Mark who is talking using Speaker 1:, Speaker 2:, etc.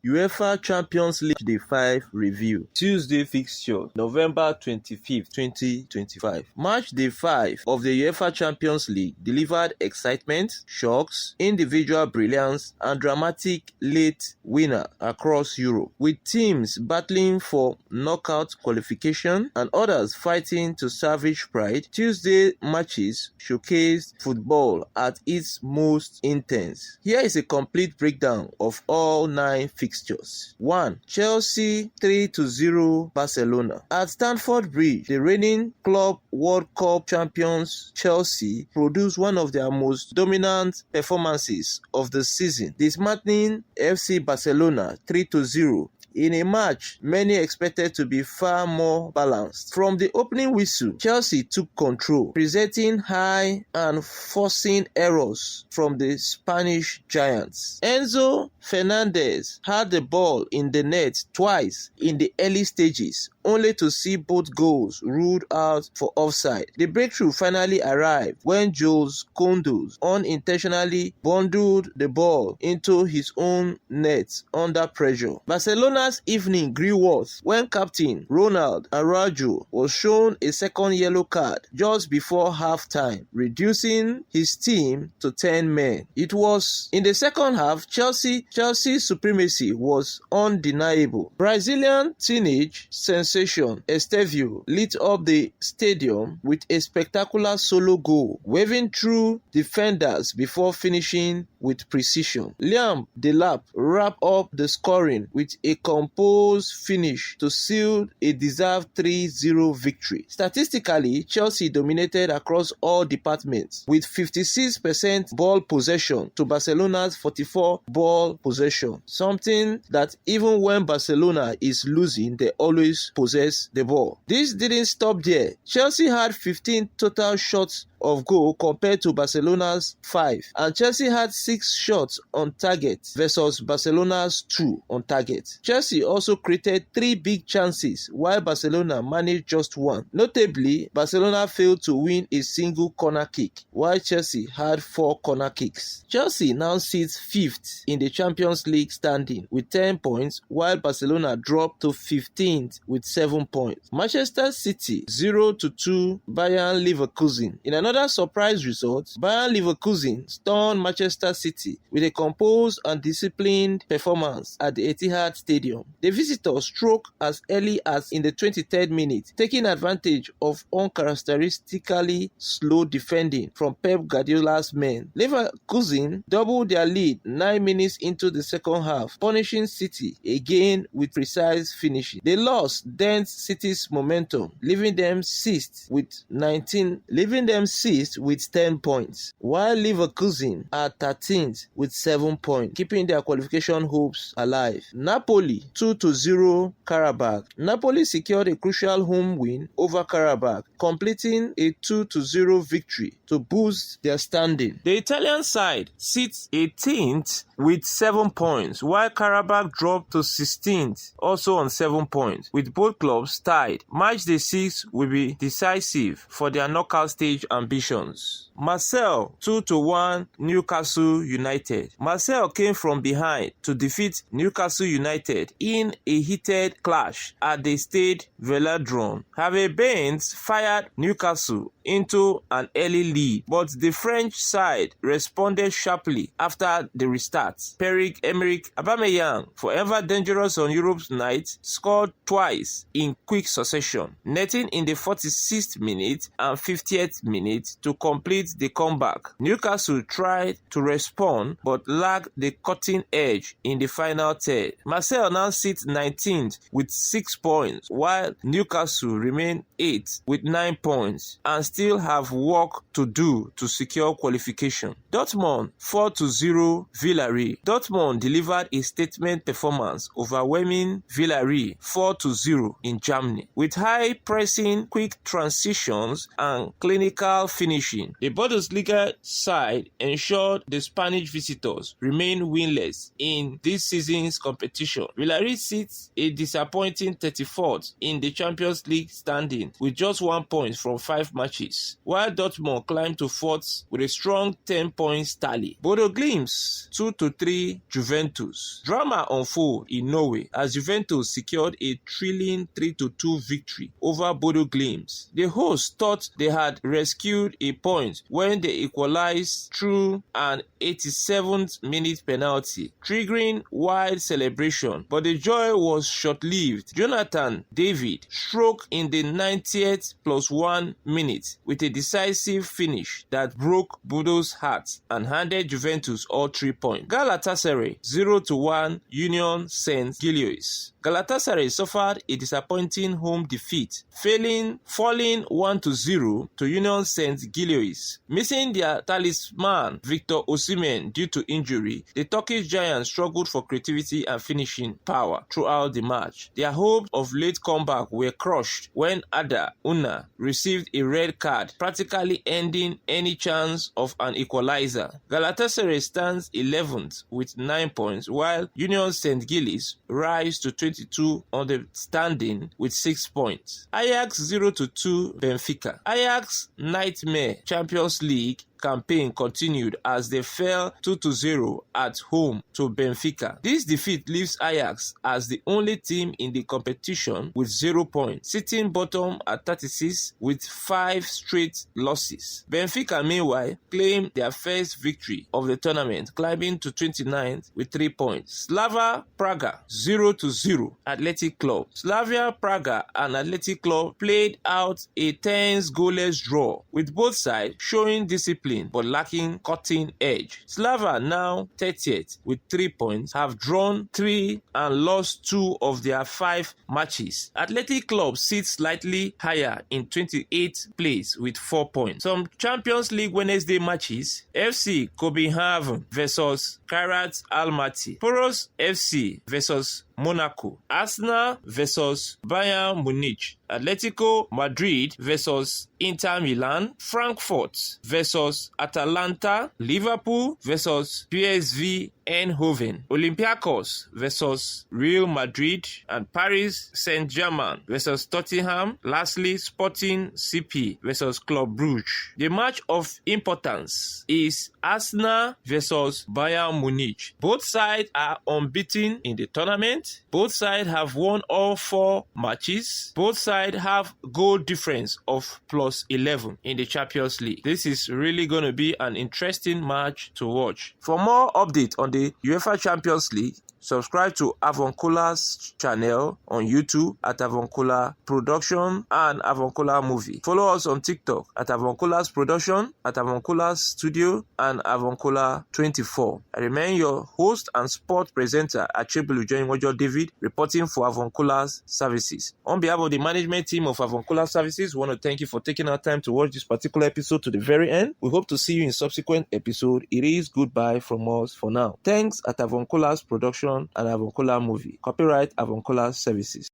Speaker 1: UEFA Champions League Day 5 Review. Tuesday fixture, November 25th, 2025. Match Day 5 of the UEFA Champions League delivered excitement, shocks, individual brilliance, and dramatic late winner across Europe, with teams battling for knockout qualification and others fighting to salvage pride. Tuesday matches showcased football at its most intense. Here is a complete breakdown of all 9 fixtures. 1. Chelsea 3-0 Barcelona. At Stamford Bridge, the reigning Club World Cup champions Chelsea produced one of their most dominant performances of the season, dismantling FC Barcelona 3-0 in a match many expected to be far more balanced. From the opening whistle, Chelsea took control, presenting high and forcing errors from the Spanish giants. Enzo Fernandez had the ball in the net twice in the early stages, only to see both goals ruled out for offside. The breakthrough finally arrived when Jules Koundo's unintentionally bundled the ball into his own net under pressure. Barcelona's evening grew worse when captain Ronald Araujo was shown a second yellow card just before half-time, reducing his team to 10 men. It was in the second half Chelsea's supremacy was undeniable. Brazilian teenage sensation Estevao lit up the stadium with a spectacular solo goal, waving through defenders before finishing with precision. Liam Delap wrapped up the scoring with a composed finish to seal a deserved 3-0 victory. Statistically, Chelsea dominated across all departments with 56% ball possession to Barcelona's 44% ball possession, something that even when Barcelona is losing, they always possess the ball. This didn't stop there. Chelsea had 15 total shots of goal compared to Barcelona's 5, and Chelsea had 6 shots on target versus Barcelona's 2 on target. Chelsea also created 3 big chances while Barcelona managed just 1. Notably, Barcelona failed to win a single corner kick while Chelsea had 4 corner kicks. Chelsea now sits 5th in the Champions League standing with 10 points while Barcelona dropped to 15th with 7 points. Manchester City 0-2 Bayern Leverkusen. In another surprise result, Bayern Leverkusen stunned Manchester City with a composed and disciplined performance at the Etihad Stadium. The visitors struck as early as in the 23rd minute, taking advantage of uncharacteristically slow defending from Pep Guardiola's men. Leverkusen doubled their lead 9 minutes into the second half, punishing City again with precise finishing. The loss dents City's momentum, leaving them sixth with 10 points, while Leverkusen are 13th with 7 points, keeping their qualification hopes alive. Napoli 2-0 Karabakh. Napoli secured a crucial home win over Karabakh, completing a 2-0 victory to boost their standing. The Italian side sits 18th with 7 points, while Karabakh dropped to 16th, also on 7 points, with both clubs tied. Matchday 6 will be decisive for their knockout stage ambitions. Marseille 2-1 Newcastle United. Marseille came from behind to defeat Newcastle United in a heated clash at the Stade Velodrome. Hervé Baines fired Newcastle into an early lead, but the French side responded sharply after the restart. Pierre-Emerick Aubameyang, forever dangerous on Europe's night, scored twice in quick succession, netting in the 46th minute and 50th minute to complete the comeback. Newcastle tried to respond but lacked the cutting edge in the final third. Marseille now sits 19th with 6 points, while Newcastle remain 8th with 9 points and still have work to do to secure qualification. Dortmund 4-0 Villarreal. Dortmund delivered a statement performance, overwhelming Villarreal 4-0 in Germany. With high pressing, quick transitions and clinical finishing, the Bundesliga side ensured the Spanish visitors remain winless in this season's competition. Villarreal sits a disappointing 34th in the Champions League standing with just 1 point from 5 matches, while Dortmund climbed to 4th with a strong 10 points tally. Bodo Glimt's 2-2 2-3 Juventus. Drama unfold in Norway as Juventus secured a thrilling 3-2 victory over Bodo Glimt. The hosts thought they had rescued a point when they equalized through an 87th minute penalty, triggering wild celebration, but the joy was short-lived. Jonathan David struck in the 90th +1 minute with a decisive finish that broke Bodo's heart and handed Juventus all 3 points. Galatasaray 0-1 Union Saint-Gilloise. Galatasaray suffered a disappointing home defeat, falling 1-0 to Union Saint-Gilloise. Missing their talisman Victor Osimhen due to injury, the Turkish giants struggled for creativity and finishing power throughout the match. Their hopes of late comeback were crushed when Ada Una received a red card, practically ending any chance of an equalizer. Galatasaray stands 11th with 9 points, while Union Saint-Gilloise rise to 22 on the standing with 6 points. Ajax 0-2 Benfica. Ajax nightmare Champions League campaign continued as they fell 2-0 at home to Benfica. This defeat leaves Ajax as the only team in the competition with 0 points, sitting bottom at 36 with 5 straight losses. Benfica, meanwhile, claimed their first victory of the tournament, climbing to 29th with 3 points. Slavia Praga 0-0 Athletic Club. Slavia Praga and Athletic Club played out a tense goalless draw, with both sides showing discipline but lacking cutting edge. Slavia, now 30th with 3 points, have drawn 3 and lost 2 of their 5 matches. Athletic Club sits slightly higher in 28th place with 4 points. Some Champions League Wednesday matches: FC Copenhagen versus Kairat Almaty, Poros FC versus Monaco, Arsenal versus Bayern Munich, Atletico Madrid versus Inter Milan, Frankfurt versus Atalanta, Liverpool versus PSV Eindhoven, Olympiacos versus Real Madrid, and Paris Saint-Germain versus Tottenham. Lastly, Sporting CP versus Club Brugge. The match of importance is Arsenal versus Bayern Munich. Both sides are unbeaten in the tournament. Both sides have won all 4 matches. Both sides have goal difference of +11 in the Champions League. This is really going to be an interesting match to watch. For more updates on the UEFA Champions League, subscribe to Avoncola's channel on YouTube at Avoncola Production and Avoncola Movie. Follow us on TikTok at Avoncola's Production, at Avoncola's Studio, and Avoncola 24. I remain your host and sport presenter Achebulu Joinwojo David, reporting for Avoncola's Services. On behalf of the management team of Avoncola Services, we want to thank you for taking our time to watch this particular episode to the very end. We hope to see you in subsequent episode. It is goodbye from us for now. Thanks at Avoncola's Production and Avoncola Movie. Copyright Avoncola Services.